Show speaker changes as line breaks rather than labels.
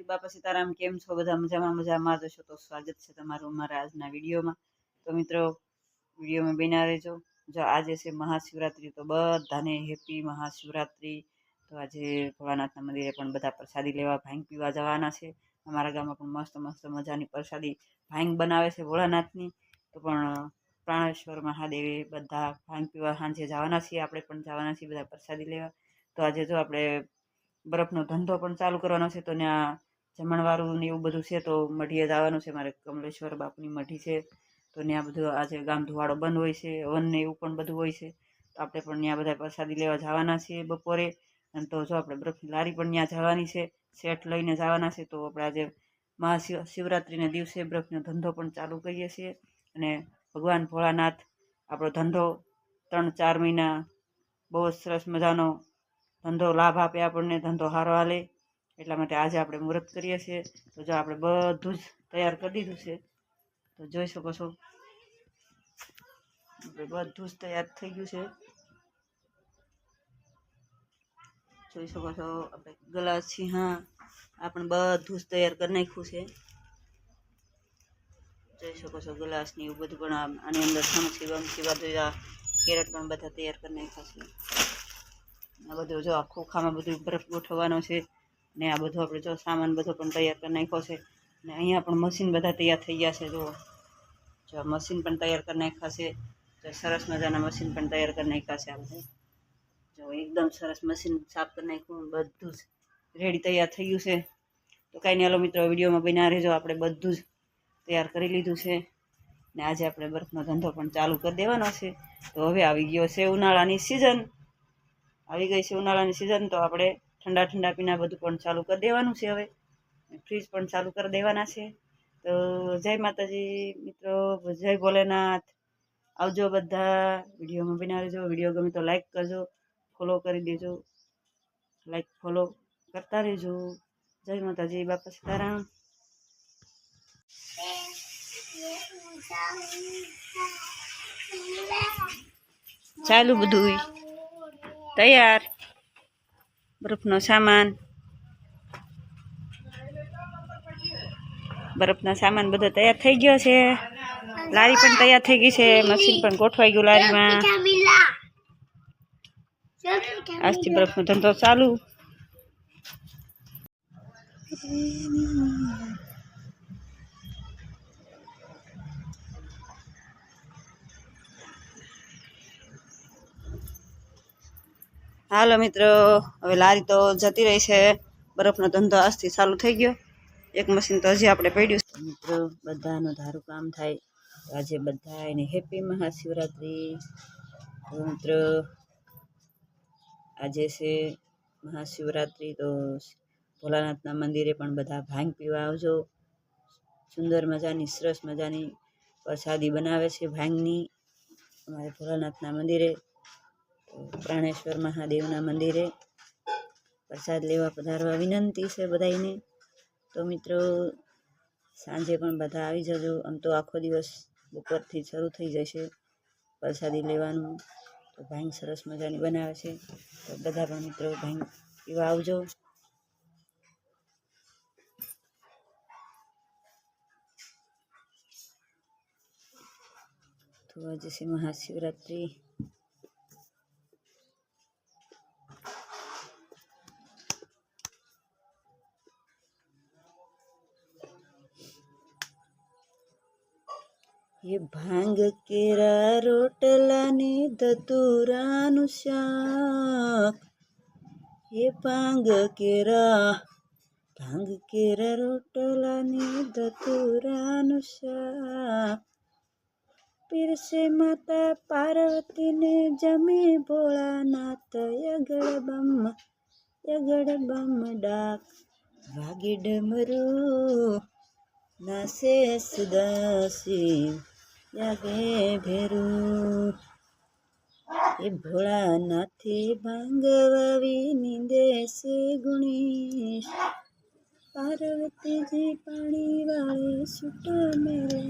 માતાજી, બાપા સીતારામ। કેમ છો બધા? મજામાં જશો તો સ્વાગત છે તમારું અમારા આજના વિડીયોમાં। તો મિત્રો વિડીયોમાં બન્યા રહેજો। જો આજે છે મહાશિવરાત્રી, તો બધાને હેપી મહાશિવરાત્રી। તો આજે ભોળાનાથના મંદિરે પણ બધા પ્રસાદી લેવા ભાંગ પીવા જવાના છે। અમારા ગામમાં પણ મસ્ત મસ્ત મજાની પ્રસાદી ભાંગ બનાવે છે ભોળાનાથની। તો પણ પ્રાણેશ્વર મહાદેવે બધા ભાંગ પીવા સાંજે જવાના છીએ, આપણે પણ જવાના છીએ બધા પ્રસાદી લેવા। તો આજે જો આપણે બરફનો ધંધો પણ ચાલુ કરવાનો છે, તો ત્યાં જમણવારું ને એવું બધું છે। તો મઢીએ જવાનું છે, મારે કમલેશ્વર બાપુની મઢી છે। તો ત્યાં બધું આજે ગામ ધુવાડો બંધ હોય છે, હવન ને એવું પણ બધું હોય છે। તો આપણે પણ ત્યાં બધા પ્રસાદી લેવા જવાના છીએ બપોરે। અને તો જો આપણે બરફની લારી પણ ત્યાં જવાની છે, સેટ લઈને જવાના છે। તો આપણે આજે મહાશિવરાત્રિના દિવસે બરફનો ધંધો પણ ચાલુ કરીએ છીએ। અને ભગવાન ભોળાનાથ આપણો ધંધો 3-4 મહિના બહુ સરસ મજાનો ધંધો લાભ આપે, આપણને ધંધો સારો હાલે। એટલા માટે આજે આપણે મુહૂર્ત કરીએ છીએ। તો જો આપણે બધું જ તૈયાર કરી દીધું છે, તો જોઈ શકો છો બધું જ તૈયાર થઈ ગયું છે। જોઈ શકો છો આપણે ગ્લાસ સિંહા આપણે બધું જ તૈયાર કરી નાખ્યું છે। જોઈ શકો છો ગ્લાસ ને એવું બધું પણ આની અંદર સમસી બમસી બધું કેરેટ પણ બધા તૈયાર કરી નાખ્યા છે। આ બધું જો આ ખોખામાં બધું બરફ ગોઠવવાનો છે, ને આ બધું આપણે જો સામાન બધો પણ તૈયાર કરી નાખ્યો છે। ને અહીંયા પણ મશીન બધા તૈયાર થઈ ગયા છે। જો મશીન પણ તૈયાર કરી નાખ્યા છે, જો સરસ મજાના મશીન પણ તૈયાર કરી નાખ્યા છે। આપણે જો એકદમ સરસ મશીન સાફ કરી નાખ્યું, બધું જ રેડી તૈયાર થઈ ગયું છે। તો કાંઈ નહીં, હાલો મિત્રો વિડીયોમાં બન્યા રહેજો। આપણે બધું જ તૈયાર કરી લીધું છે, ને આજે આપણે બરફનો ધંધો પણ ચાલુ કરી દેવાનો છે। તો હવે આવી ગયો છે ઉનાળાની સિઝન, આવી ગઈ છે ઉનાળાની સિઝન। તો આપણે ઠંડા ઠંડા પીણા બધું પણ ચાલુ કરી દેવાનું છે। હવે ફ્રીજ પણ ચાલુ કરી દેવાના છે। તો જય માતાજી મિત્રો, જય ભોલેનાથ। આવજો બધા, વિડીયોમાં બન્યા રહેજો। વિડીયો ગમે તો લાઈક કરજો, ફોલો કરી દેજો, લાઈક ફોલો કરતા રહેજો। જય માતાજી, બાપા સીતારામ। ચાલુ બધું તૈયાર, બરફનો સામાન, બરફના સામાન બધો તૈયાર થઈ ગયો છે। લારી પણ તૈયાર થઈ ગઈ છે, મશીન પણ ગોઠવાઈ ગયું લારીમાં। આજથી બરફનો ધંધો ચાલુ। હાલો મિત્રો, હવે લારી તો જતી રહી છે, બરફનો ધંધો આજથી ચાલુ થઈ ગયો। એક મશીન તો હજી આપણે પડ્યું છે। મિત્રો બધાનું ધારું કામ થાય, આજે બધા એને હેપી મહાશિવરાત્રી। મિત્રો આજે છે મહાશિવરાત્રી, તો ભોલાનાથના મંદિરે પણ બધા ભાંગ પીવા આવજો। સુંદર મજાની સરસ મજાની પ્રસાદી બનાવે છે ભાંગની અમારે ભોલાનાથના મંદિરે, પ્રાણેશ્વર મહાદેવના મંદિરે પ્રસાદ લેવા પધારવા વિનંતી છે બધાને। તો મિત્રો સાંજે પણ બધા આવી જજો। આમ તો આખો દિવસ બપોરથી શરૂ થઈ જશે પ્રસાદી લેવાનું। તો ભાંગ સરસ મજાની બનાવે છે, તો બધા પણ મિત્રો ભાંગ પીવા આવજો। તો આજે છે મહાશિવરાત્રી। ये भांग केरा रोटला ने धतूरानु शाक, ये भांग केरा रोटला ने धतूरानु शाक, पीरसे माता पार्वती ने जमे भोलानाथ, यगड़ बम डाक, वागे डमरू नासे सदाशिव, जागे भेरू। ये भोलानाथे भांगवावी नींदे से गुणेश, पार्वती जी पानी वाले सुट मेरे